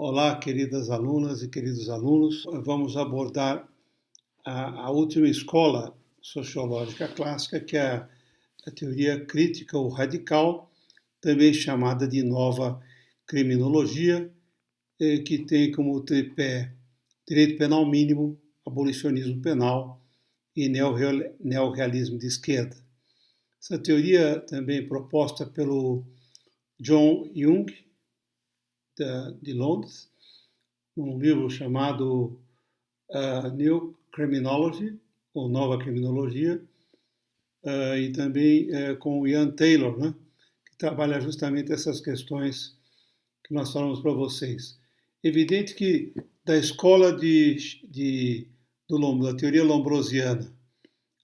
Olá, queridas alunas e queridos alunos. Vamos abordar a última escola sociológica clássica, que é a teoria crítica ou radical, também chamada de nova criminologia, que tem como tripé direito penal mínimo, abolicionismo penal e neorrealismo de esquerda. Essa teoria também proposta pelo John Young, de Londres, num livro chamado New Criminology, ou Nova Criminologia, e também com o Ian Taylor, né, que trabalha justamente essas questões que nós falamos para vocês. Evidente que da escola da teoria lombrosiana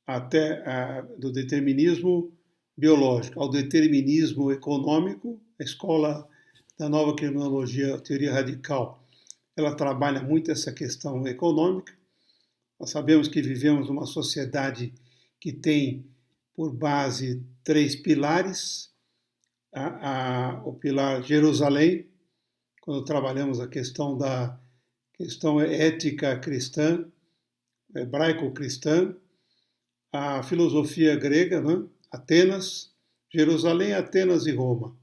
até do determinismo biológico ao determinismo econômico, a escola da nova criminologia, a teoria radical, ela trabalha muito essa questão econômica. Nós sabemos que vivemos numa sociedade que tem por base três pilares. O pilar Jerusalém, quando trabalhamos a questão da questão ética cristã, hebraico-cristã, a filosofia grega, né? Atenas, Jerusalém, Atenas e Roma.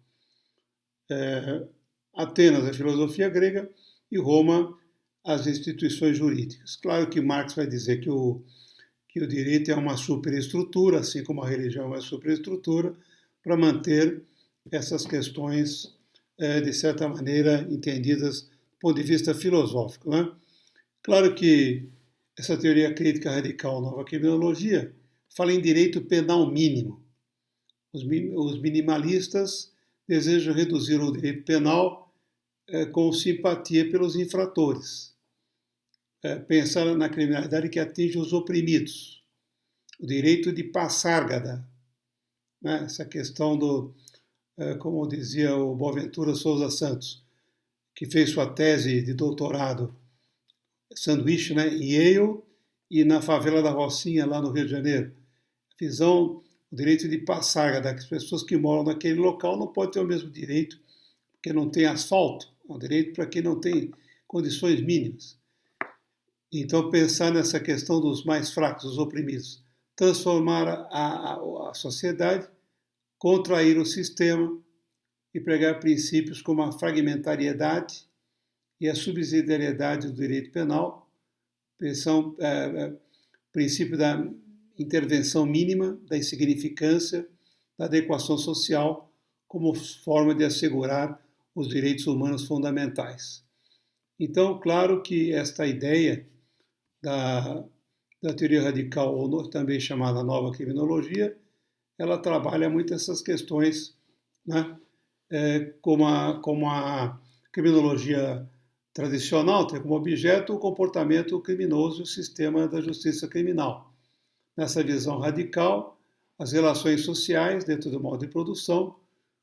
Atenas, a filosofia grega, e Roma, as instituições jurídicas. Claro que Marx vai dizer que o direito é uma superestrutura, assim como a religião é uma superestrutura, para manter essas questões, de certa maneira, entendidas do ponto de vista filosófico, né? Claro que essa teoria crítica radical, nova criminologia, fala em direito penal mínimo. Os minimalistas desejam reduzir o direito penal com simpatia pelos infratores. Pensar na criminalidade que atinge os oprimidos. O direito de passárgada. Né? Essa questão do, como dizia o Boaventura Souza Santos, que fez sua tese de doutorado, sanduíche, né, em Yale e na favela da Rocinha, lá no Rio de Janeiro. Visão, o direito de passárgada, que as pessoas que moram naquele local não podem ter o mesmo direito, porque não tem asfalto. É um direito para quem não tem condições mínimas. Então, pensar nessa questão dos mais fracos, dos oprimidos, transformar a sociedade, contrair o sistema e pregar princípios como a fragmentariedade e a subsidiariedade do direito penal, princípio da intervenção mínima, da insignificância, da adequação social, como forma de assegurar os direitos humanos fundamentais. Então, claro que esta ideia da teoria radical, ou também chamada nova criminologia, ela trabalha muito essas questões, né? Como a criminologia tradicional tem como objeto o comportamento criminoso e o sistema da justiça criminal. Nessa visão radical, as relações sociais dentro do modo de produção,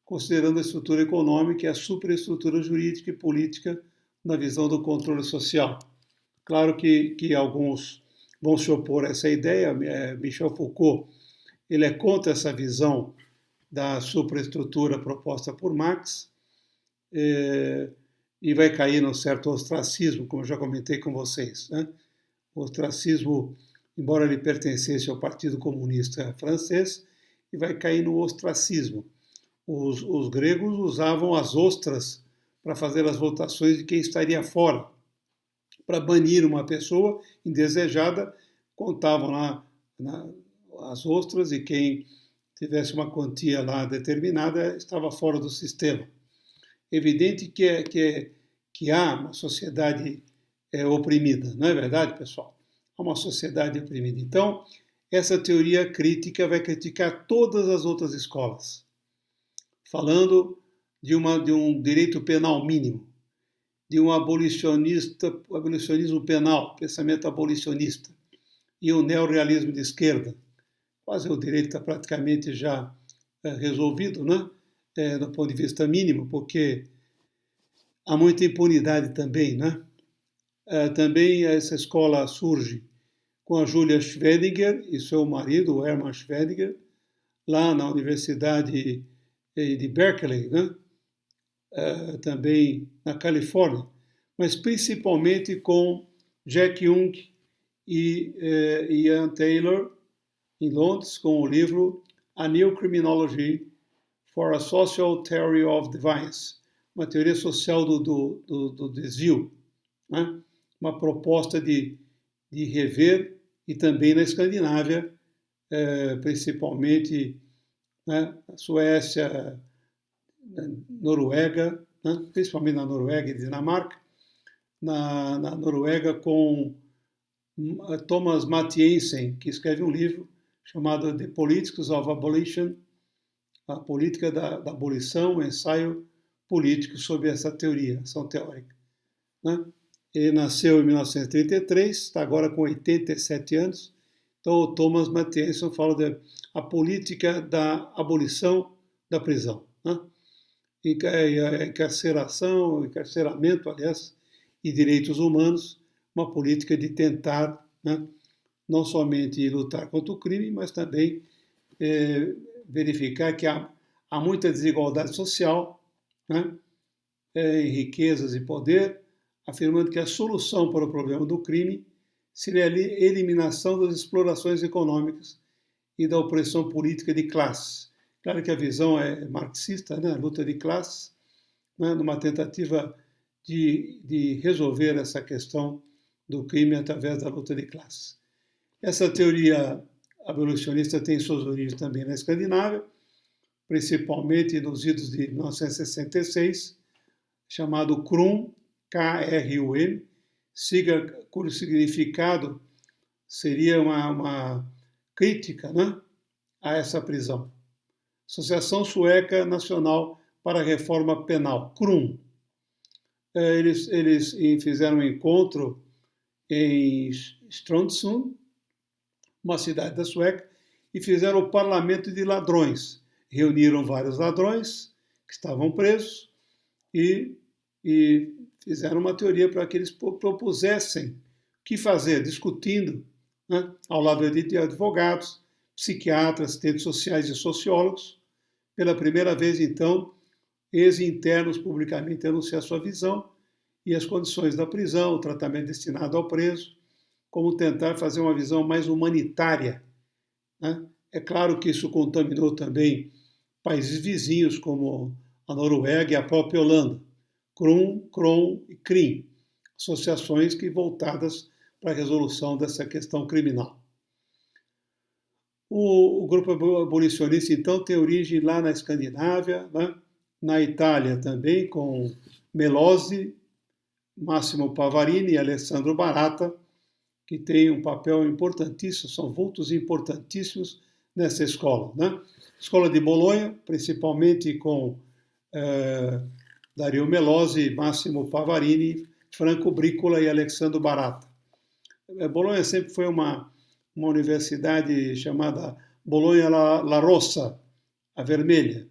considerando a estrutura econômica e a superestrutura jurídica e política na visão do controle social. Claro que alguns vão se opor a essa ideia. Michel Foucault, ele é contra essa visão da superestrutura proposta por Marx, e vai cair num certo ostracismo, como eu já comentei com vocês, né? O ostracismo, embora ele pertencesse ao Partido Comunista Francês, e vai cair no ostracismo. Os gregos usavam as ostras para fazer as votações de quem estaria fora. Para banir uma pessoa indesejada, contavam lá as ostras e quem tivesse uma quantia lá determinada estava fora do sistema. Evidente que há uma sociedade oprimida, não é verdade, pessoal? Há uma sociedade oprimida. Então, essa teoria crítica vai criticar todas as outras escolas, falando de um direito penal mínimo, de um abolicionismo penal, pensamento abolicionista, e o neorrealismo de esquerda. Quase o direito está praticamente já resolvido, né? Do ponto de vista mínimo, porque há muita impunidade também, né? Também essa escola surge com a Julia Schwedinger e seu marido, o Hermann Schwedinger, lá na Universidade de Berkeley, né? Também na Califórnia, mas principalmente com Jack Young e Ian Taylor, em Londres, com o livro A New Criminology for a Social Theory of Deviance, uma teoria social do desvio, né? Uma proposta de rever, e também na Escandinávia, principalmente, né, na Suécia, na Noruega, né, principalmente na Noruega e Dinamarca, na Noruega com Thomas Mathiesen, que escreve um livro chamado The Politics of Abolition, a política da abolição, um ensaio político sobre essa teoria, ação teórica. Né? Ele nasceu em 1933, está agora com 87 anos. Então, o Thomas Mathiesen fala da política da abolição da prisão. Né? A encarceração, o encarceramento, aliás, e direitos humanos, uma política de tentar, né, não somente lutar contra o crime, mas também verificar que há muita desigualdade social, né, em riquezas e poder, afirmando que a solução para o problema do crime seria a eliminação das explorações econômicas e da opressão política de classes. Claro que a visão é marxista, né, a luta de classes, né, numa tentativa de resolver essa questão do crime através da luta de classes. Essa teoria abolicionista tem suas origens também na Escandinávia, principalmente nos idos de 1966, chamado KRUM, K-R-U-M, cujo significado seria uma crítica, né, a essa prisão. Associação Sueca Nacional para a Reforma Penal, KRUM. Eles fizeram um encontro em Strömsund, uma cidade da Suécia, e fizeram o parlamento de ladrões. Reuniram vários ladrões que estavam presos e fizeram uma teoria para que eles propusessem o que fazer, discutindo, né, ao lado de advogados, psiquiatras, assistentes sociais e sociólogos. Pela primeira vez, então, ex-internos publicamente anunciaram sua visão e as condições da prisão, o tratamento destinado ao preso, como tentar fazer uma visão mais humanitária. Né? É claro que isso contaminou também países vizinhos, como a Noruega e a própria Holanda. KRUM, KRON e KRIM, associações que voltadas para a resolução dessa questão criminal. O grupo abolicionista, então, tem origem lá na Escandinávia, né? Na Itália também, com Melosi, Massimo Pavarini e Alessandro Baratta, que tem um papel importantíssimo, são vultos importantíssimos nessa escola. Né? Escola de Bolonha, principalmente com Dario Melosi, Massimo Pavarini, Franco Bricola e Alessandro Baratta. Bolonha sempre foi uma universidade chamada Bolonha La Rossa, a vermelha.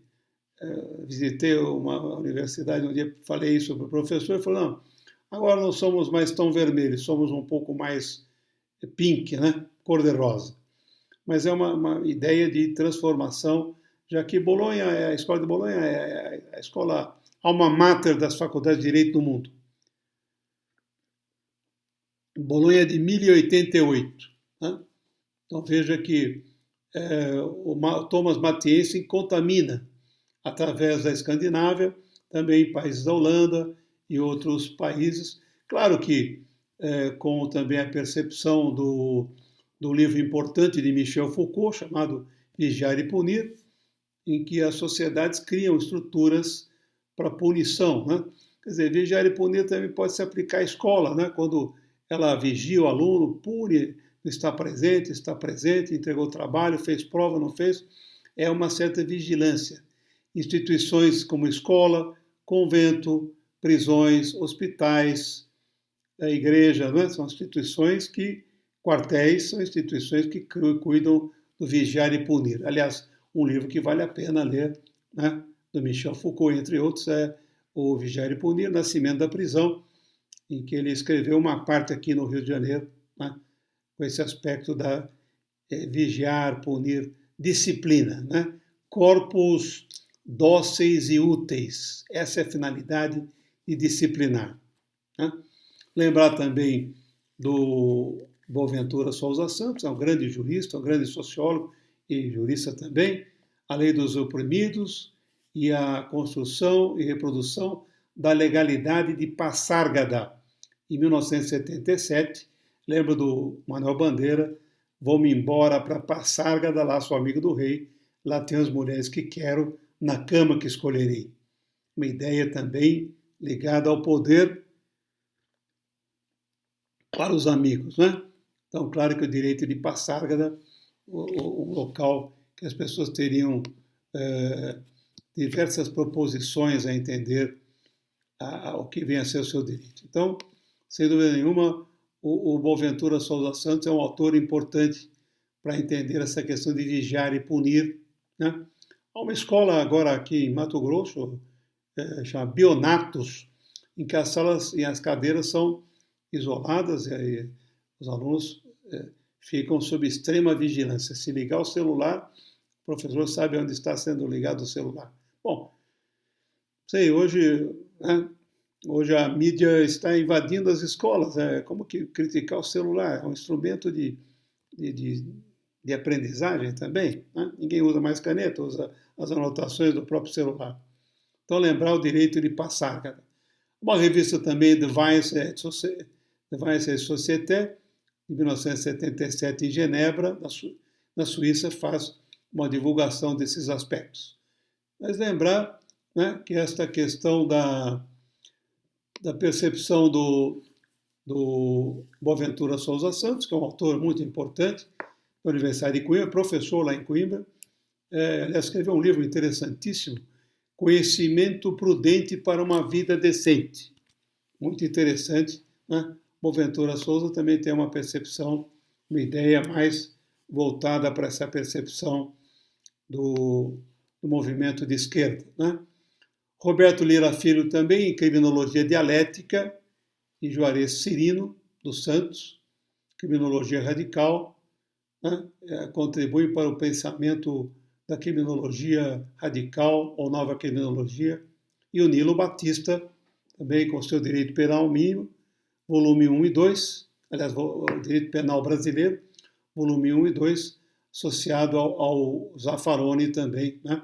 Visitei uma universidade um dia, falei isso para o professor, ele falou, não, agora não somos mais tão vermelhos, somos um pouco mais pink, né? Cor-de-rosa. Mas é uma ideia de transformação, já que Bolonha, a escola de Bolonha é a escola alma mater das faculdades de Direito do mundo. Bolonha é de 1088. Né? Então veja que o Thomas Mathiesen contamina, através da Escandinávia, também países da Holanda e outros países. Claro que com também a percepção do livro importante de Michel Foucault, chamado Vigiar e Punir, em que as sociedades criam estruturas para punição. Né? Quer dizer, vigiar e punir também pode se aplicar à escola, né? Quando ela vigia o aluno, pune, está presente, entregou trabalho, fez prova, não fez, é uma certa vigilância. Instituições como escola, convento, prisões, hospitais, a igreja, né? São instituições quartéis são instituições que cuidam do vigiar e punir. Aliás, um livro que vale a pena ler, né? Do Michel Foucault, entre outros, é o Vigiar e Punir, Nascimento da Prisão, em que ele escreveu uma parte aqui no Rio de Janeiro, né? Com esse aspecto da vigiar, punir, disciplina, né? Corpos dóceis e úteis. Essa é a finalidade de disciplinar. né? Lembrar também do Boaventura Souza Santos, é um grande jurista, um grande sociólogo e jurista também, a lei dos oprimidos e a construção e reprodução da legalidade de Passárgada, em 1977. Lembro do Manuel Bandeira, vou-me embora para Passárgada, lá sou amigo do rei, lá tem as mulheres que quero, na cama que escolherei. Uma ideia também ligada ao poder para os amigos, né? Então, claro que o direito de Passárgada, um local que as pessoas teriam diversas proposições a entender o que vem a ser o seu direito. Então, sem dúvida nenhuma, o Boaventura Souza Santos é um autor importante para entender essa questão de vigiar e punir, né? Há uma escola agora aqui em Mato Grosso, chama Bionatos, em que as salas e as cadeiras são isoladas e aí os alunos ficam sob extrema vigilância. Se ligar o celular, o professor sabe onde está sendo ligado o celular. Bom, sei, hoje, né, hoje a mídia está invadindo as escolas. Como que criticar o celular? É um instrumento de aprendizagem também, né? Ninguém usa mais caneta, usa as anotações do próprio celular. Então, lembrar o direito de Passárgada. Uma revista também, Device et Société, de 1977, em Genebra, na Suíça, faz uma divulgação desses aspectos. Mas lembrar, né, que esta questão da percepção do Boaventura Souza Santos, que é um autor muito importante da Universidade de Coimbra, professor lá em Coimbra, ele escreveu um livro interessantíssimo, Conhecimento Prudente para uma Vida Decente. Muito interessante, né? Boaventura Souza também tem uma percepção, uma ideia mais voltada para essa percepção do movimento de esquerda, né? Roberto Lira Filho também em Criminologia Dialética, e Juarez Cirino dos Santos, Criminologia Radical, né? Contribui para o pensamento da criminologia radical ou nova criminologia, e o Nilo Batista, também com seu direito penal mínimo, volume 1 e 2, aliás, o direito penal brasileiro, volume 1 e 2, associado ao Zaffaroni também, né?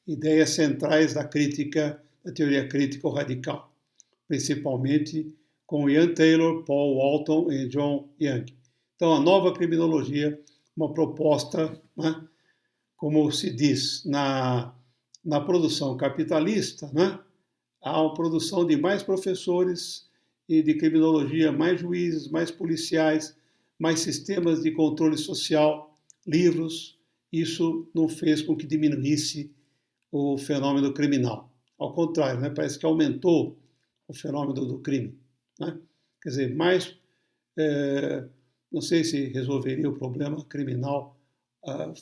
Ideias centrais da crítica, da teoria crítica ou radical, principalmente com Ian Taylor, Paul Walton e John Young. Então, a nova criminologia, uma proposta, né, como se diz, na produção capitalista, né, há uma produção de mais professores e de criminologia, mais juízes, mais policiais, mais sistemas de controle social, livros. Isso não fez com que diminuísse o fenômeno criminal. Ao contrário, né, parece que aumentou o fenômeno do crime, né? Quer dizer, mais, não sei se resolveria o problema criminal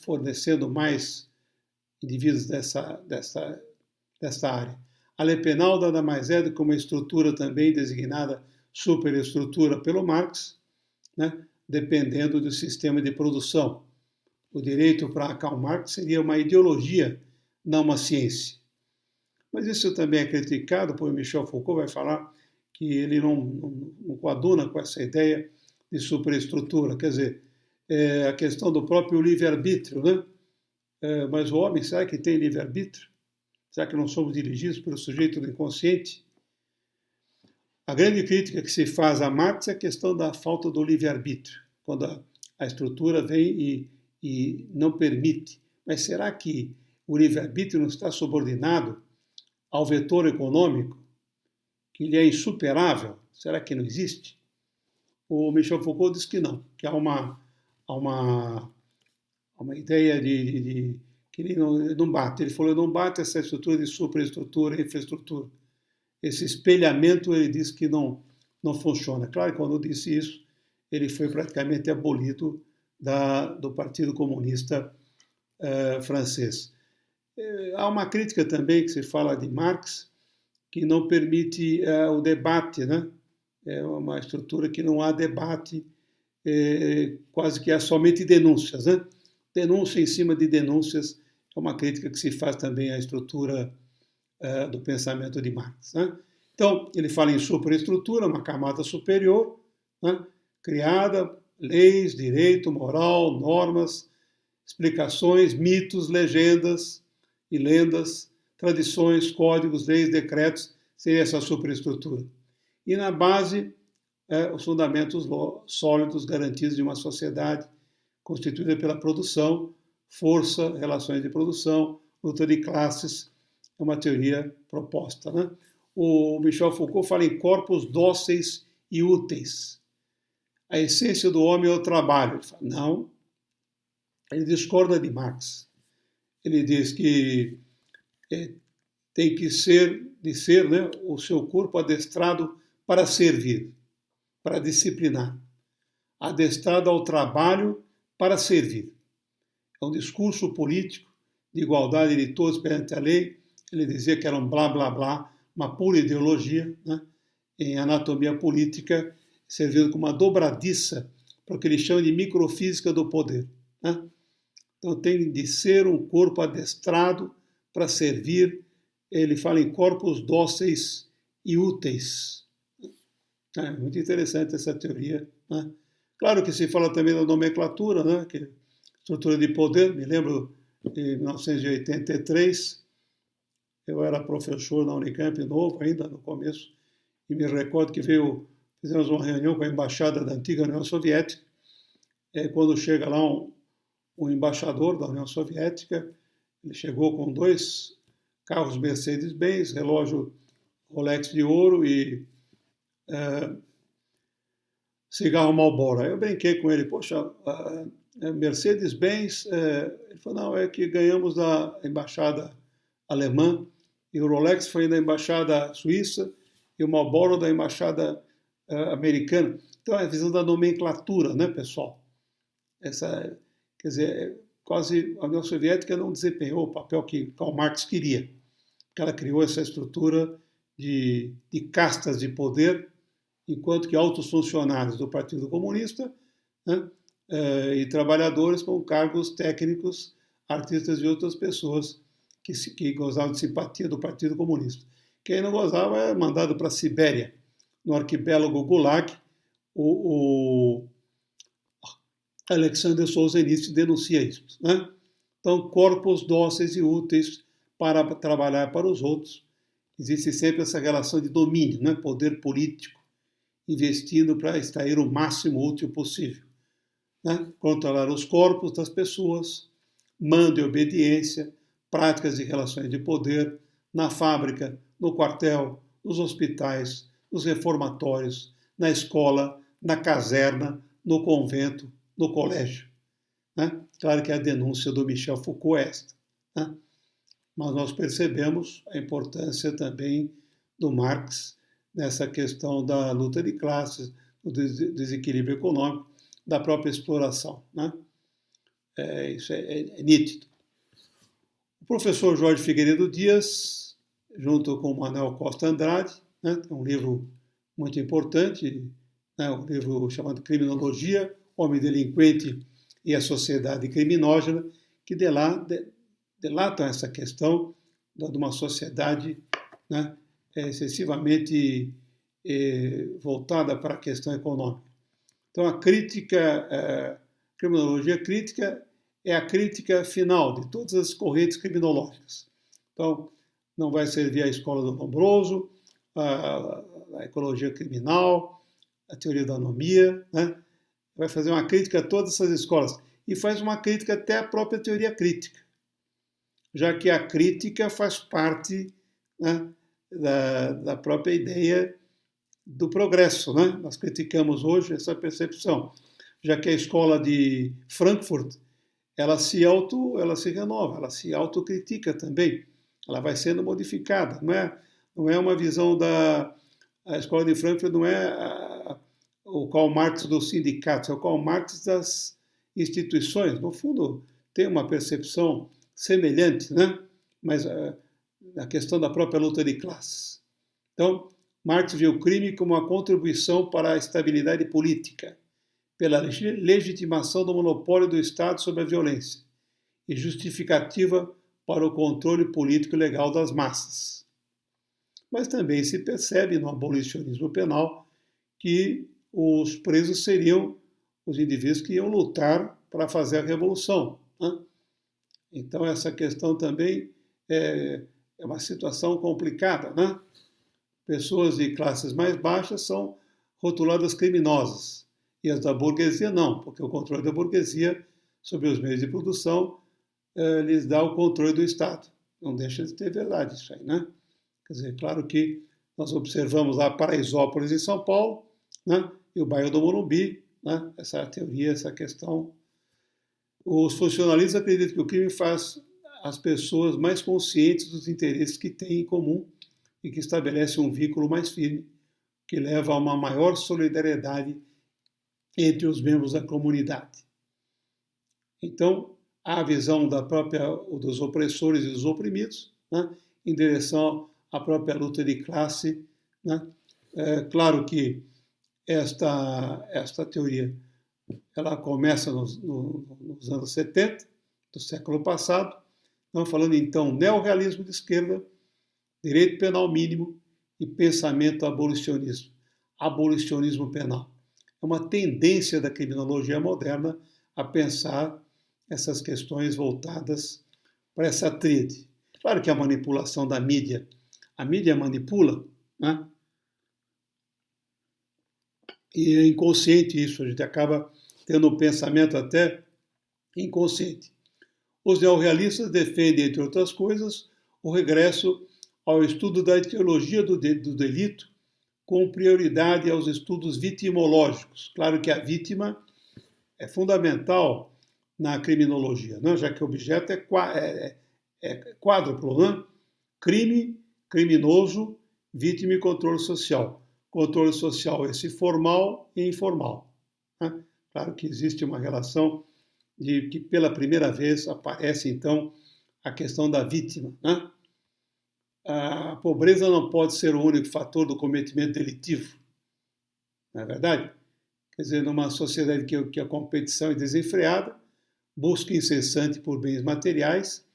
fornecendo mais indivíduos dessa área. A lei penal nada mais é do que uma estrutura também designada superestrutura pelo Marx, né, dependendo do sistema de produção. O direito para Karl Marx seria uma ideologia, não uma ciência. Mas isso também é criticado, por Michel Foucault vai falar que ele não coaduna com essa ideia de superestrutura. Quer dizer, a questão do próprio livre-arbítrio, né? Mas o homem, será que tem livre-arbítrio? Será que não somos dirigidos pelo sujeito do inconsciente? A grande crítica que se faz a Marx é a questão da falta do livre-arbítrio, quando a estrutura vem e não permite. Mas será que o livre-arbítrio não está subordinado ao vetor econômico, que ele é insuperável? Será que não existe? O Michel Foucault diz que não, que há uma ideia que ele não bate. Ele falou, não bate essa estrutura de superestrutura, infraestrutura. Esse espelhamento, ele diz que não funciona. Claro que quando disse isso, ele foi praticamente abolido do Partido Comunista francês. Há uma crítica também que se fala de Marx, que não permite o debate, né? É uma estrutura que não há debate, quase que há somente denúncias, né? Denúncia em cima de denúncias é uma crítica que se faz também à estrutura do pensamento de Marx, né? Então, ele fala em superestrutura, uma camada superior, né, criada, leis, direito, moral, normas, explicações, mitos, legendas e lendas, tradições, códigos, leis, decretos, seria essa superestrutura. E na base, os fundamentos sólidos garantidos de uma sociedade constituída pela produção, força, relações de produção, luta de classes, é uma teoria proposta. Né? O Michel Foucault fala em corpos dóceis e úteis. A essência do homem é o trabalho. Ele fala, não, ele discorda de Marx. Ele diz que tem que ser né, o seu corpo adestrado para servir, para disciplinar. Adestrado ao trabalho para servir. É um discurso político de igualdade de todos perante a lei. Ele dizia que era um blá blá blá, uma pura ideologia, né, em anatomia política, servindo como uma dobradiça para o que ele chama de microfísica do poder. Né? Então tem de ser um corpo adestrado para servir. Ele fala em corpos dóceis e úteis. É muito interessante essa teoria. Né? Claro que se fala também da nomenclatura, né? Que é estrutura de poder. Me lembro, em 1983, eu era professor na Unicamp, novo ainda, no começo, e me recordo que fizemos uma reunião com a embaixada da antiga União Soviética. Quando chega lá um embaixador da União Soviética, ele chegou com 2 carros Mercedes-Benz, relógio Rolex de ouro e cigarro Marlboro. Aí eu brinquei com ele, poxa, Mercedes-Benz, ele falou, não, é que ganhamos da embaixada alemã, e o Rolex foi da embaixada suíça, e o Marlboro da embaixada americana. Então é a visão da nomenclatura, né, pessoal? Quer dizer, quase a União Soviética não desempenhou o papel que Karl Marx queria, porque ela criou essa estrutura de castas de poder, enquanto que altos funcionários do Partido Comunista, né, e trabalhadores com cargos técnicos, artistas e outras pessoas que gozavam de simpatia do Partido Comunista. Quem não gozava era mandado para a Sibéria, no arquipélago Gulag. O Alexander Solzhenitsyn denuncia isso. Né? Então, corpos dóceis e úteis para trabalhar para os outros. Existe sempre essa relação de domínio, né? Poder político, investindo para extrair o máximo útil possível. Né? Controlar os corpos das pessoas, mando e obediência, práticas de relações de poder, na fábrica, no quartel, nos hospitais, nos reformatórios, na escola, na caserna, no convento, no colégio. Né? Claro que a denúncia do Michel Foucault é esta. Né? Mas nós percebemos a importância também do Marx nessa questão da luta de classes, do desequilíbrio econômico, da própria exploração. Né? Isso é nítido. O professor Jorge Figueiredo Dias, junto com o Manuel Costa Andrade, né, um livro muito importante, né, um livro chamado Criminologia, Homem Delinquente e a Sociedade Criminógena, que delatam essa questão de uma sociedade, né, excessivamente voltada para a questão econômica. Então, a criminologia crítica é a crítica final de todas as correntes criminológicas. Então, não vai servir a escola do Lombroso, a ecologia criminal, a teoria da anomia, né? Vai fazer uma crítica a todas essas escolas e faz uma crítica até à própria teoria crítica, já que a crítica faz parte, né, da própria ideia do progresso. Né? Nós criticamos hoje essa percepção, já que a escola de Frankfurt ela se renova, ela se autocritica também, ela vai sendo modificada. Não é uma visão a escola de Frankfurt não é o Karl Marx dos sindicatos, é o Karl Marx das instituições. No fundo, tem uma percepção semelhante, né? Mas a questão da própria luta de classes. Então, Marx viu o crime como uma contribuição para a estabilidade política, pela legitimação do monopólio do Estado sobre a violência e justificativa para o controle político e legal das massas. mas também se percebe no abolicionismo penal que os presos seriam os indivíduos que iam lutar para fazer a revolução, né? Então essa questão também é uma situação complicada, né? Pessoas de classes mais baixas são rotuladas criminosas e as da burguesia não, porque o controle da burguesia sobre os meios de produção lhes dá o controle do Estado. Não deixa de ter verdade isso aí, né? Quer dizer, claro que nós observamos lá Paraisópolis em São Paulo, né? E o bairro do Morumbi, né? Essa teoria, essa questão. Os funcionalistas acreditam que o crime faz as pessoas mais conscientes dos interesses que têm em comum e que estabelece um vínculo mais firme, que leva a uma maior solidariedade entre os membros da comunidade. Então, há a visão dos opressores e dos oprimidos, né, em direção à própria luta de classe, né? Claro que esta teoria ela começa nos anos 70 do século passado. Estamos falando então neorrealismo de esquerda, direito penal mínimo e pensamento abolicionismo penal. É uma tendência da criminologia moderna a pensar essas questões voltadas para essa tríade. Claro que a manipulação da mídia, a mídia manipula, né? E é inconsciente isso, a gente acaba tendo um pensamento até inconsciente. Os neorrealistas defendem, entre outras coisas, o regresso ao estudo da etiologia do delito, com prioridade aos estudos vitimológicos. Claro que a vítima é fundamental na criminologia, né? Já que o objeto é quádruplo, né? Crime, criminoso, vítima e controle social. Controle social esse formal e informal, né? Claro que existe uma relação de que pela primeira vez aparece então a questão da vítima, né? A pobreza não pode ser o único fator do cometimento delitivo, não é verdade? Quer dizer, numa sociedade que a competição é desenfreada, busca incessante por bens materiais,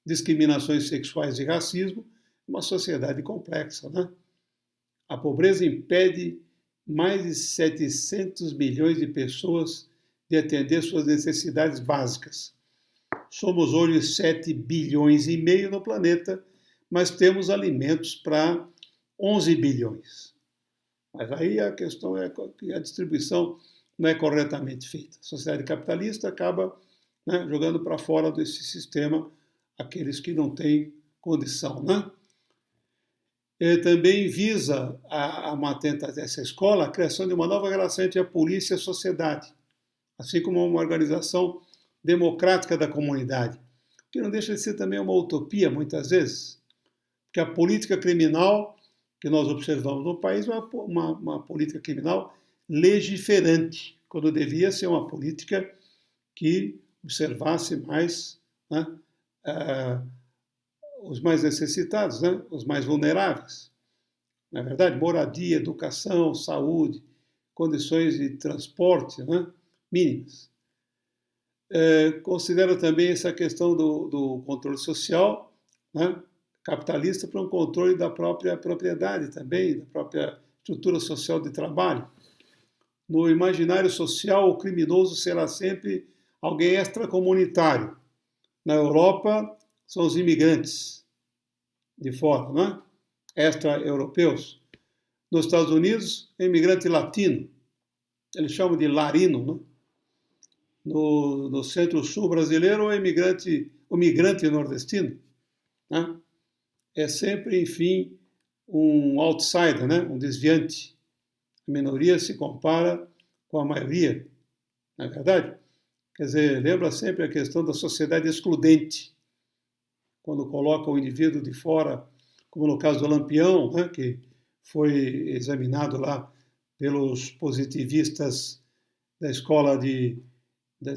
discriminações sexuais e racismo, uma sociedade complexa, né? A pobreza impede mais de 700 milhões de pessoas de atender suas necessidades básicas. Somos hoje 7 bilhões e meio no planeta, mas temos alimentos para 11 bilhões. Mas aí a questão é que a distribuição não é corretamente feita. A sociedade capitalista acaba, né, jogando para fora desse sistema aqueles que não têm condição, né? Ele também visa essa escola a criação de uma nova relação entre a polícia e a sociedade, assim como uma organização democrática da comunidade, que não deixa de ser também uma utopia, muitas vezes, porque a política criminal que nós observamos no país é uma política criminal legiferante, quando devia ser uma política que observasse mais, né, os mais necessitados, né, os mais vulneráveis. Na verdade, moradia, educação, saúde, condições de transporte, né, mínimas. Considera também essa questão do controle social, né, capitalista, para um controle da própria propriedade também, da própria estrutura social de trabalho. No imaginário social, o criminoso será sempre alguém extracomunitário. Na Europa, são os imigrantes de fora, né? Extra-europeus. Nos Estados Unidos, é imigrante latino. Eles chamam de larino, né? No centro-sul brasileiro, é o migrante nordestino, né? É sempre, enfim, um outsider, né? Um desviante. A minoria se compara com a maioria, não é verdade? Quer dizer, lembra sempre a questão da sociedade excludente, quando coloca o indivíduo de fora, como no caso do Lampião, né, que foi examinado lá pelos positivistas da escola de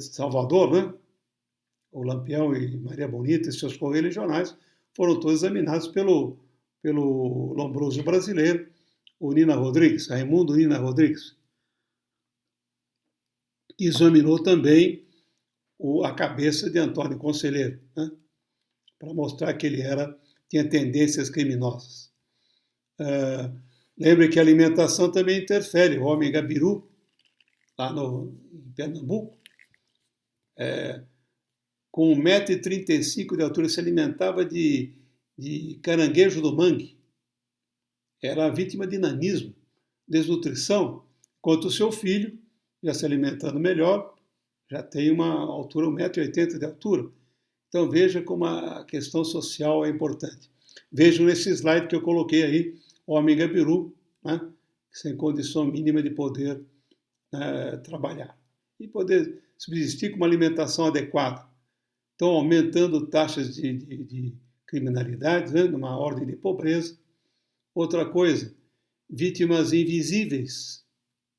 Salvador, né? O Lampião e Maria Bonita e seus correligionários foram todos examinados pelo Lombroso brasileiro, o Nina Rodrigues, Raimundo Nina Rodrigues, que examinou também a cabeça de Antônio Conselheiro, né, para mostrar que ele tinha tendências criminosas. Lembre que a alimentação também interfere. O homem gabiru, lá em Pernambuco, com 1,35 m de altura, se alimentava de caranguejo do mangue. Era vítima de nanismo, desnutrição, enquanto o seu filho, já se alimentando melhor, já tem uma altura, 1,80 m de altura. Então veja como a questão social é importante. Vejam nesse slide que eu coloquei aí, o homem gabiru, né, sem condição mínima de poder trabalhar. E poder subsistir com uma alimentação adequada. Então, aumentando taxas de criminalidade, né, numa ordem de pobreza. Outra coisa, vítimas invisíveis,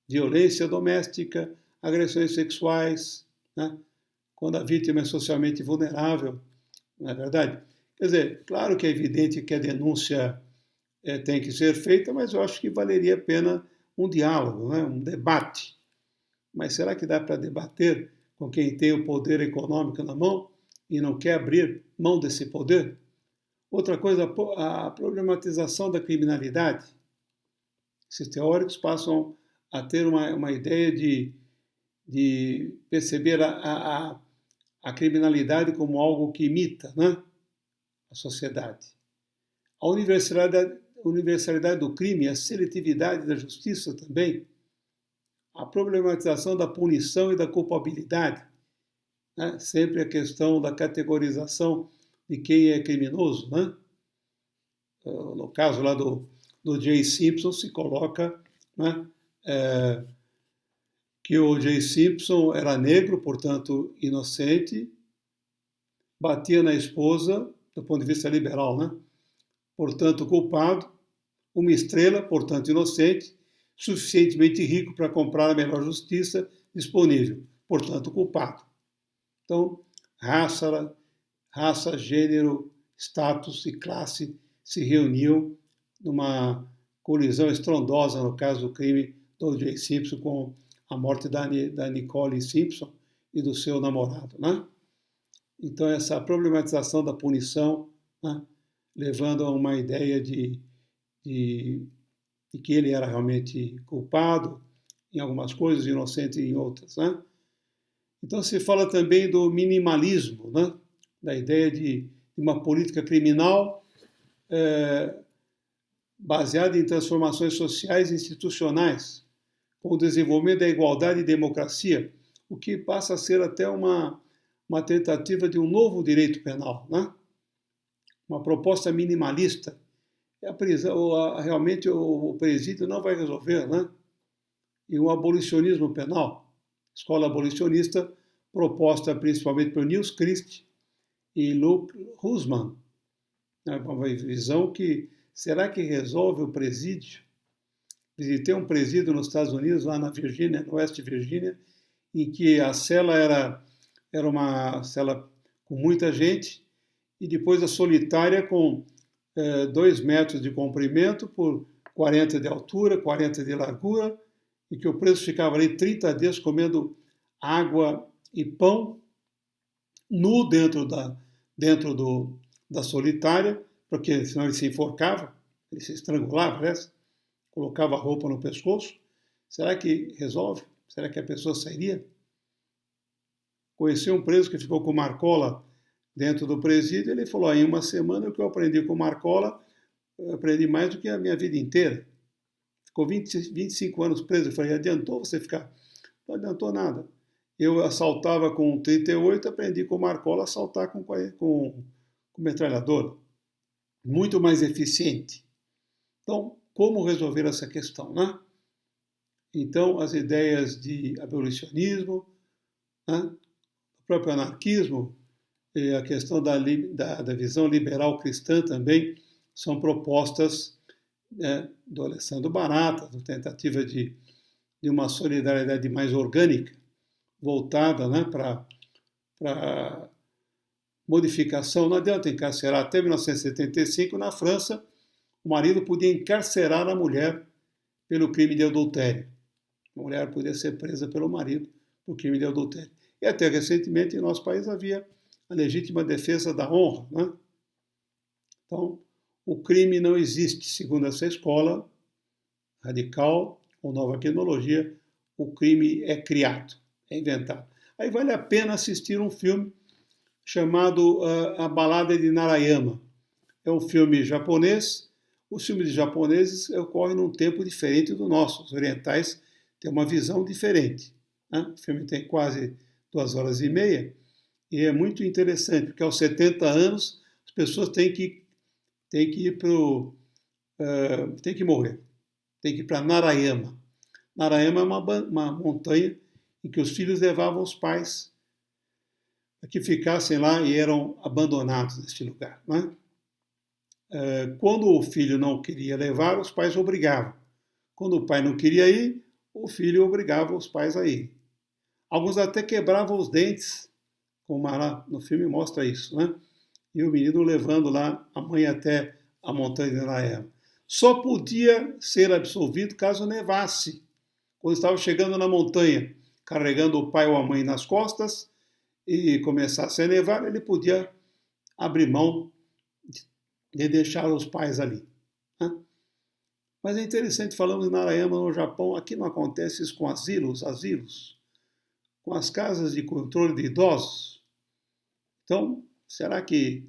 violência doméstica, agressões sexuais, né, quando a vítima é socialmente vulnerável, não é verdade? Quer dizer, claro que é evidente que a denúncia tem que ser feita, mas eu acho que valeria a pena um diálogo, né, um debate. Mas será que dá para debater com quem tem o poder econômico na mão e não quer abrir mão desse poder? Outra coisa, a problematização da criminalidade. Esses teóricos passam a ter uma ideia de perceber a criminalidade como algo que imita, né, a sociedade. A universalidade do crime, a seletividade da justiça também, a problematização da punição e da culpabilidade, né, sempre a questão da categorização de quem é criminoso, né? No caso lá do J. Simpson se coloca, né, que o J. Simpson era negro, portanto inocente, batia na esposa, do ponto de vista liberal, né? Portanto culpado, uma estrela, portanto inocente, suficientemente rico para comprar a melhor justiça disponível, portanto culpado. Então, raça, gênero, status e classe se reuniam numa colisão estrondosa no caso do crime do O.J. Simpson com a morte da Nicole Simpson e do seu namorado, né? Então, essa problematização da punição, né, levando a uma ideia de que ele era realmente culpado em algumas coisas, inocente em outras, né? Então se fala também do minimalismo, né, da ideia de uma política criminal baseada em transformações sociais e institucionais, com o desenvolvimento da igualdade e democracia, o que passa a ser até uma tentativa de um novo direito penal, né? Uma proposta minimalista. A prisão, realmente o presídio não vai resolver, né? E o abolicionismo penal, escola abolicionista proposta principalmente por Niels Christ e Luke Husman, uma visão que, será que resolve o presídio? Visitei um presídio nos Estados Unidos, lá na Virgínia, no West Virginia, em que a cela era uma cela com muita gente e depois a solitária com 2 metros de comprimento por 40 de altura, 40 de largura, e que o preso ficava ali 30 dias comendo água e pão, nu dentro da solitária, porque senão ele se enforcava, ele se estrangulava, né? Colocava a roupa no pescoço. Será que resolve? Será que a pessoa sairia? Conheci um preso que ficou com Marcola dentro do presídio, ele falou, em uma semana o que eu aprendi com Marcola, eu aprendi mais do que a minha vida inteira. Ficou 25 anos preso. Eu falei, adiantou você ficar? Não adiantou nada. Eu assaltava com 38, aprendi com Marcola a assaltar com metralhadora. Muito mais eficiente. Então, como resolver essa questão, né? Então, as ideias de abolicionismo, né? O próprio anarquismo, e a questão da visão liberal cristã também são propostas do Alessandro Barata, da tentativa de uma solidariedade mais orgânica, voltada, né, para modificação. Não adianta encarcerar. Até 1975, na França, o marido podia encarcerar a mulher pelo crime de adultério. A mulher podia ser presa pelo marido por crime de adultério. E até recentemente, em nosso país, havia a legítima defesa da honra, né? Então, o crime não existe. Segundo essa escola radical ou nova tecnologia, o crime é criado, é inventado. Aí vale a pena assistir um filme chamado A Balada de Narayama. É um filme japonês. Os filmes japoneses ocorrem num tempo diferente do nosso. Os orientais têm uma visão diferente. Né? O filme tem quase 2 horas e meia e é muito interessante, porque aos 70 anos as pessoas têm que ir têm que morrer, têm que ir para Narayama. Narayama é uma montanha em que os filhos levavam os pais para que ficassem lá e eram abandonados neste lugar. Né? Quando o filho não queria levar, os pais obrigavam. Quando o pai não queria ir, o filho obrigava os pais a ir. Alguns até quebravam os dentes, como lá no filme mostra isso, né? E o menino levando lá a mãe até a montanha de Narayama. Só podia ser absolvido caso nevasse. Quando estava chegando na montanha, carregando o pai ou a mãe nas costas e começasse a nevar, ele podia abrir mão de deixar os pais ali. Né? Mas é interessante, falamos de Narayama no Japão, aqui não acontece isso com asilos, com as casas de controle de idosos. Então, será que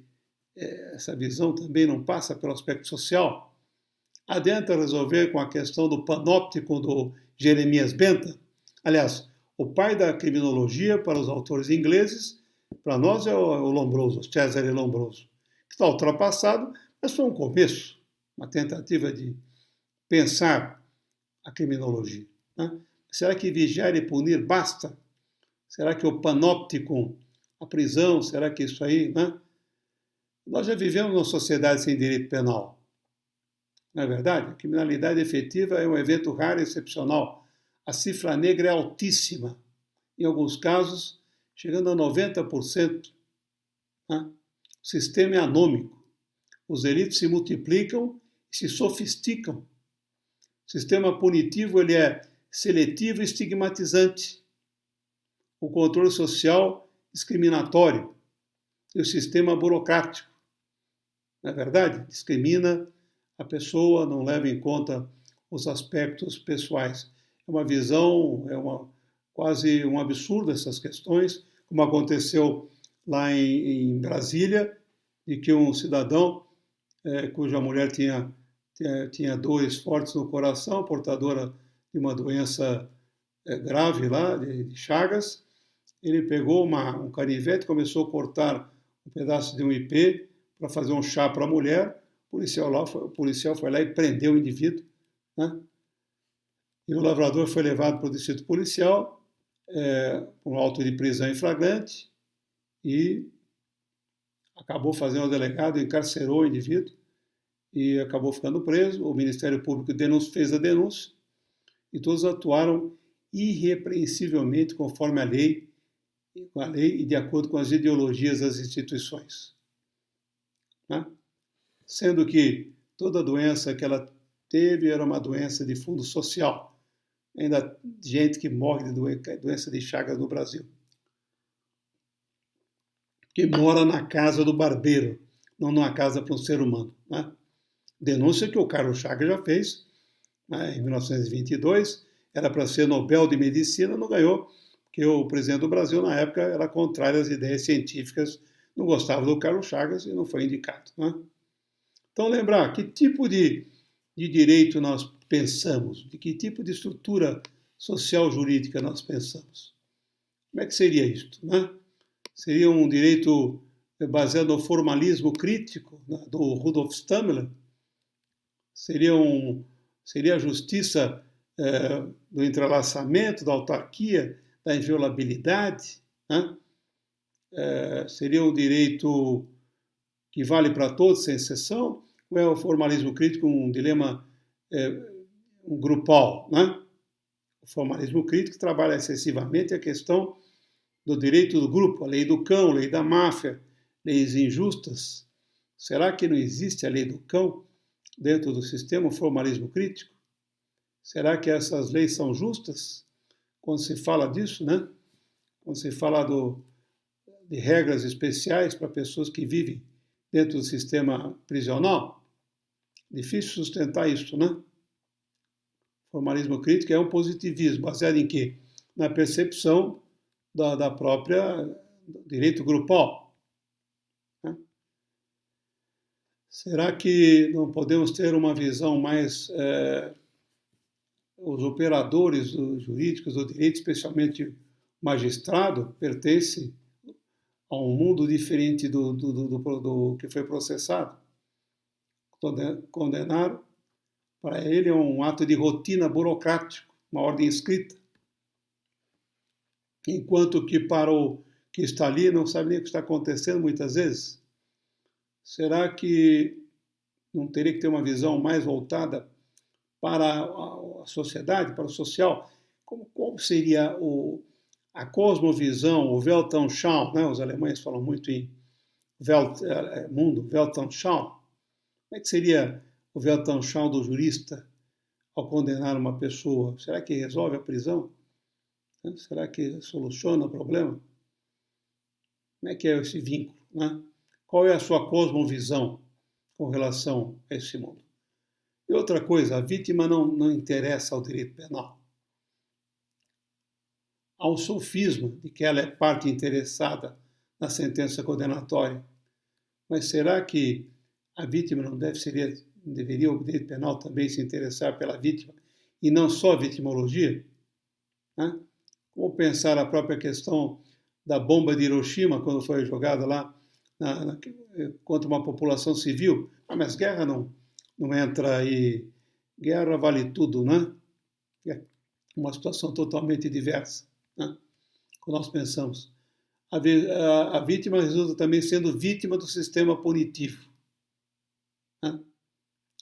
essa visão também não passa pelo aspecto social? Adianta resolver com a questão do panóptico do Jeremias Bentham? Aliás, o pai da criminologia para os autores ingleses, para nós é o Lombroso, o Cesare Lombroso, que está ultrapassado, mas foi um começo, uma tentativa de pensar a criminologia. Né? Será que vigiar e punir basta? Será que o panóptico, a prisão, será que isso aí... Né? Nós já vivemos numa sociedade sem direito penal. Não é verdade? A criminalidade efetiva é um evento raro e excepcional. A cifra negra é altíssima. Em alguns casos, chegando a 90%. Né? O sistema é anômico. Os delitos se multiplicam e se sofisticam. O sistema punitivo ele é seletivo e estigmatizante. O controle social discriminatório. E o sistema burocrático. Não é verdade? Discrimina a pessoa, não leva em conta os aspectos pessoais. É uma visão, quase um absurdo essas questões, como aconteceu lá em Brasília, de que um cidadão cuja mulher tinha dores fortes no coração, portadora de uma doença grave lá, de Chagas, ele pegou um canivete, começou a cortar um pedaço de um IP para fazer um chá para a mulher. O policial foi lá e prendeu o indivíduo. Né? E o lavrador foi levado para o distrito policial, por um auto de prisão em flagrante, e acabou fazendo o delegado, encarcerou o indivíduo e acabou ficando preso. O Ministério Público fez a denúncia e todos atuaram irrepreensivelmente conforme a lei e de acordo com as ideologias das instituições. Né? Sendo que toda doença que ela teve era uma doença de fundo social. Ainda gente que morre de doença de Chagas no Brasil. Que mora na casa do barbeiro, não numa casa para um ser humano. Né? Denúncia que o Carlos Chagas já fez, né, em 1922, era para ser Nobel de Medicina, não ganhou, porque o presidente do Brasil, na época, era contrário às ideias científicas, não gostava do Carlos Chagas e não foi indicado. Né? Então, lembrar que tipo de direito nós pensamos, de que tipo de estrutura social jurídica nós pensamos. Como é que seria isto? Né? Seria um direito baseado no formalismo crítico, né, do Rudolf Stamler? Seria a justiça do entrelaçamento, da autarquia, da inviolabilidade? Né? Seria um direito que vale para todos, sem exceção? Ou é o formalismo crítico um dilema grupal? Né? O formalismo crítico trabalha excessivamente a questão do direito do grupo, a lei do cão, a lei da máfia, leis injustas. Será que não existe a lei do cão dentro do sistema, o formalismo crítico? Será que essas leis são justas? Quando se fala disso, né? Quando se fala de regras especiais para pessoas que vivem dentro do sistema prisional, Difícil sustentar isso, né? Formalismo crítico é um positivismo, baseado em quê? Na percepção da própria direito grupal. Né? Será que não podemos ter uma visão mais... os operadores jurídicos do direito, especialmente o magistrado, pertencem a um mundo diferente do que foi processado? Condenar, para ele, é um ato de rotina burocrático, uma ordem escrita. Enquanto que para o que está ali não sabe nem o que está acontecendo muitas vezes. Será que não teria que ter uma visão mais voltada para a sociedade, para o social? Como seria a cosmovisão, o Weltanschauung, né? Os alemães falam muito em mundo, Weltanschauung. Como é que seria o Weltanschauung do jurista ao condenar uma pessoa? Será que resolve a prisão? Será que soluciona o problema? Como é que é esse vínculo? Né? Qual é a sua cosmovisão com relação a esse mundo? E outra coisa, a vítima não interessa ao direito penal. Há um sofisma de que ela é parte interessada na sentença condenatória. Mas será que a vítima não deveria o direito penal também se interessar pela vítima e não só a vitimologia? Né? Como pensar a própria questão da bomba de Hiroshima, quando foi jogada lá contra uma população civil? Mas guerra não entra aí. Guerra vale tudo, né? É uma situação totalmente diversa, né? Como nós pensamos. A vítima resulta também sendo vítima do sistema punitivo. Né?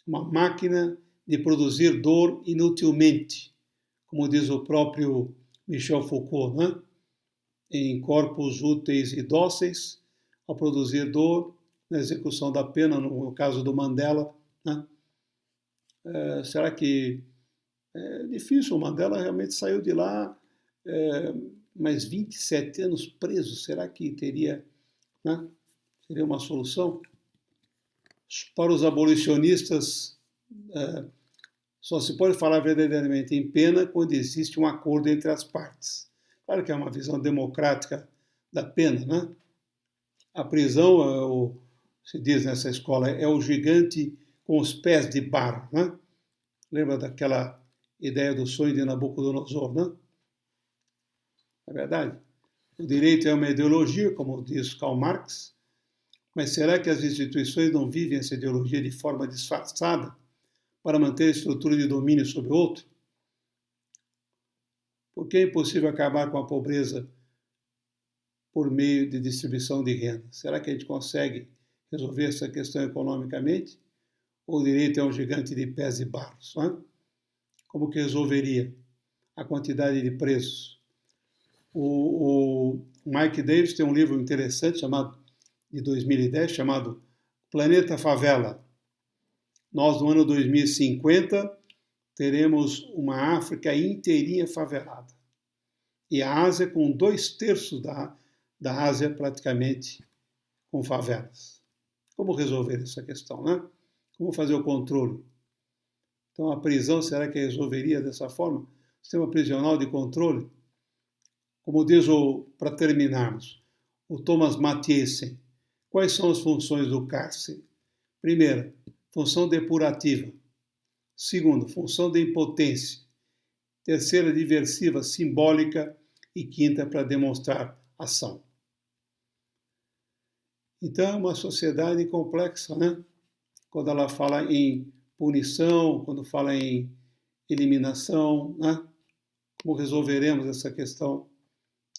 Uma máquina de produzir dor inutilmente, como diz o próprio Michel Foucault, né? Em corpos úteis e dóceis, ao produzir dor, na execução da pena, no caso do Mandela. Né? Será que é difícil? O Mandela realmente saiu de lá, mais 27 anos preso. Será que teria, né? Seria uma solução? Para os abolicionistas, só se pode falar verdadeiramente em pena quando existe um acordo entre as partes. Claro que é uma visão democrática da pena, né? A prisão, se diz nessa escola, é o gigante com os pés de barro, né? Lembra daquela ideia do sonho de Nabucodonosor, né? É verdade. O direito é uma ideologia, como diz Karl Marx, mas será que as instituições não vivem essa ideologia de forma disfarçada para manter a estrutura de domínio sobre o outro? Por que é impossível acabar com a pobreza por meio de distribuição de renda? Será que a gente consegue resolver essa questão economicamente? Ou o direito é um gigante de pés e barros? Né? Como que resolveria a quantidade de presos? O Mike Davis tem um livro interessante de 2010 chamado Planeta Favela. Nós, no ano 2050, teremos uma África inteirinha favelada. E a Ásia com 2/3 da Ásia praticamente com favelas. Como resolver essa questão, né? Como fazer o controle? Então, a prisão, será que resolveria dessa forma? Sistema prisional de controle? Como diz, para terminarmos, o Thomas Mathiesen, quais são as funções do cárcere? Primeira, função depurativa. Segundo, função de impotência. Terceira, diversiva, simbólica. E quinta, para demonstrar ação. Então, é uma sociedade complexa, né? Quando ela fala em punição, quando fala em eliminação, né? Como resolveremos essa questão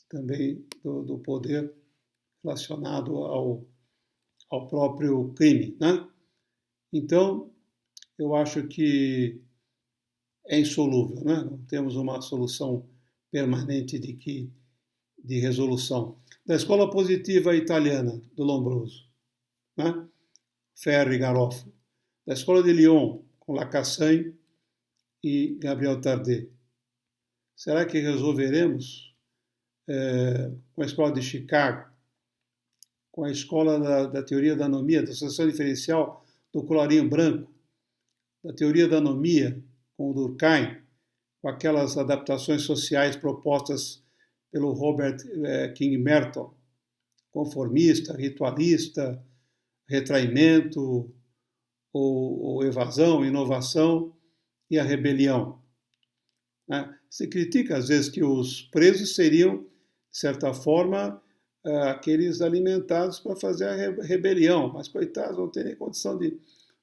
também do poder relacionado ao próprio crime, né? Então, eu acho que é insolúvel, né? Não temos uma solução permanente de resolução. Da escola positiva italiana, do Lombroso, né? Ferri e Garofalo. Da escola de Lyon, com Lacassagne e Gabriel Tardet. Será que resolveremos com a escola de Chicago, com a escola da teoria da anomia, da associação diferencial do colarinho branco, da teoria da anomia, com o Durkheim, com aquelas adaptações sociais propostas pelo Robert King Merton, conformista, ritualista, retraimento, ou evasão, inovação e a rebelião. Se critica às vezes que os presos seriam, de certa forma, aqueles alimentados para fazer a rebelião, mas coitados, não têm nem condição de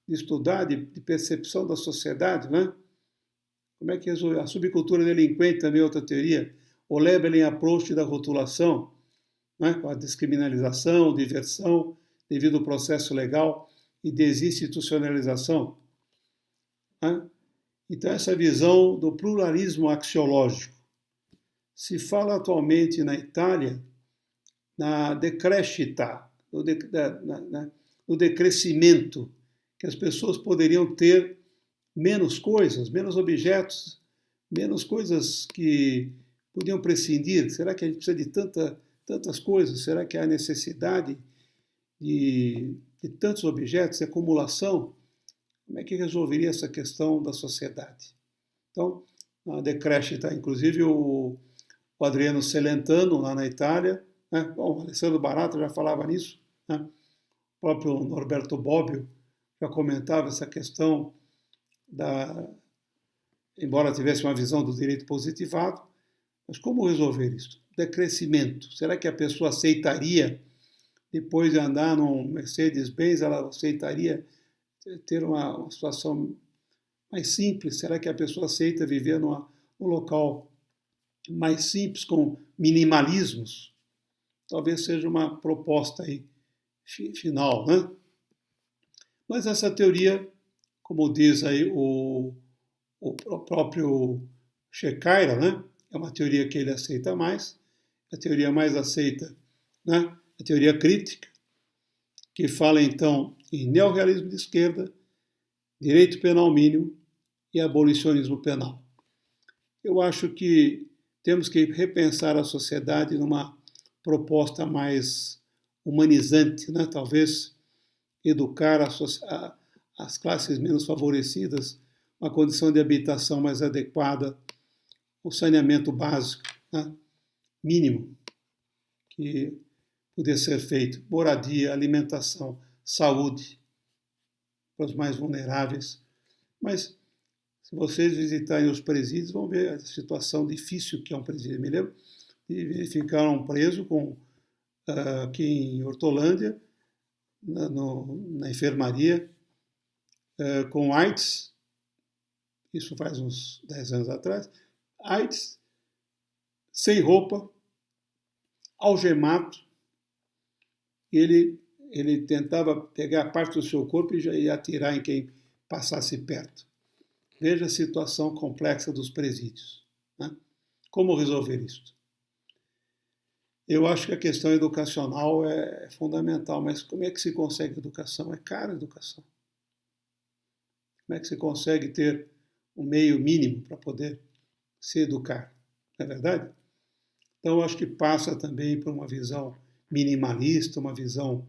estudar, de percepção da sociedade, né? Como é que a subcultura delinquente também é outra teoria, o labeling approach da rotulação, né? Com a descriminalização, diversão, devido ao processo legal e desinstitucionalização. Né? Então, essa visão do pluralismo axiológico. Se fala atualmente na Itália na decrescita, no decrescimento, que as pessoas poderiam ter menos coisas, menos objetos, menos coisas que podiam prescindir. Será que a gente precisa de tantas coisas? Será que há necessidade de tantos objetos, de acumulação? Como é que resolveria essa questão da sociedade? Então, a decrescita, inclusive o Adriano Celentano, lá na Itália, né? Bom, o Alessandro Barata já falava nisso, né? O próprio Norberto Bobbio já comentava essa questão embora tivesse uma visão do direito positivado, mas como resolver isso? Decrescimento. Será que a pessoa aceitaria, depois de andar num Mercedes-Benz, ela aceitaria ter uma situação mais simples? Será que a pessoa aceita viver num local mais simples, com minimalismos? Talvez seja uma proposta aí final, né? Mas essa teoria, como diz aí o próprio Shekhara, né? É uma teoria que ele aceita mais, a teoria mais aceita, né? A teoria crítica, que fala então em neorrealismo de esquerda, direito penal mínimo e abolicionismo penal. Eu acho que temos que repensar a sociedade numa proposta mais humanizante, né? Talvez educar as classes menos favorecidas, uma condição de habitação mais adequada, o saneamento básico, né? Mínimo, que pudesse ser feito, moradia, alimentação, saúde para os mais vulneráveis. Mas se vocês visitarem os presídios, vão ver a situação difícil que é um presídio. Me lembro de verificar um preso aqui em Hortolândia, na enfermaria, com AIDS, isso faz uns 10 anos atrás, AIDS, sem roupa, algemado, ele tentava pegar parte do seu corpo e já ia atirar em quem passasse perto. Veja a situação complexa dos presídios. Né? Como resolver isso? Eu acho que a questão educacional é fundamental, mas como é que se consegue educação? É cara a educação. Como é que se consegue ter um meio mínimo para poder se educar? Não é verdade? Então, eu acho que passa também por uma visão minimalista, uma visão...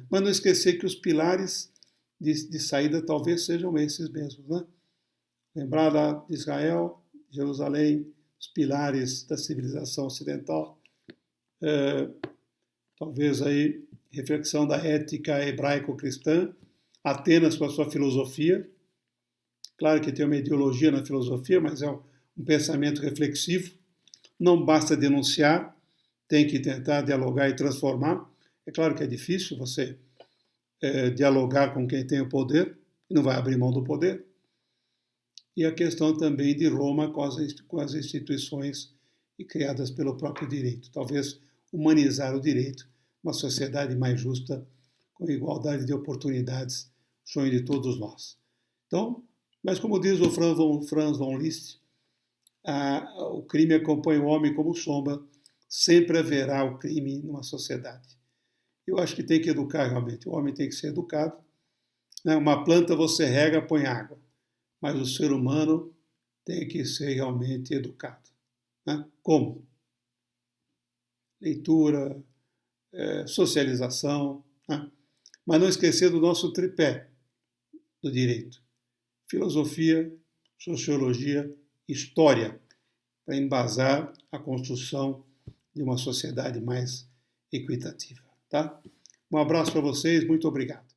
mas não esquecer que os pilares de saída talvez sejam esses mesmos, né? Lembrar lá de Israel, Jerusalém, os pilares da civilização ocidental, talvez aí reflexão da ética hebraico-cristã, Atenas com a sua filosofia, claro que tem uma ideologia na filosofia, mas é um pensamento reflexivo, não basta denunciar, tem que tentar dialogar e transformar. É claro que é difícil você dialogar com quem tem o poder, não vai abrir mão do poder. E a questão também de Roma com as instituições criadas pelo próprio direito. Talvez humanizar o direito, uma sociedade mais justa, com igualdade de oportunidades, sonho de todos nós. Então, mas como diz o Franz von Liszt, o crime acompanha o homem como sombra, sempre haverá o crime numa sociedade. Eu acho que tem que educar realmente, o homem tem que ser educado. Né? Uma planta você rega, põe água, mas o ser humano tem que ser realmente educado. Né? Como? Leitura, socialização, né? Mas não esquecer do nosso tripé do direito. filosofia, sociologia, história, para embasar a construção de uma sociedade mais equitativa. Tá? Um abraço para vocês, muito obrigado.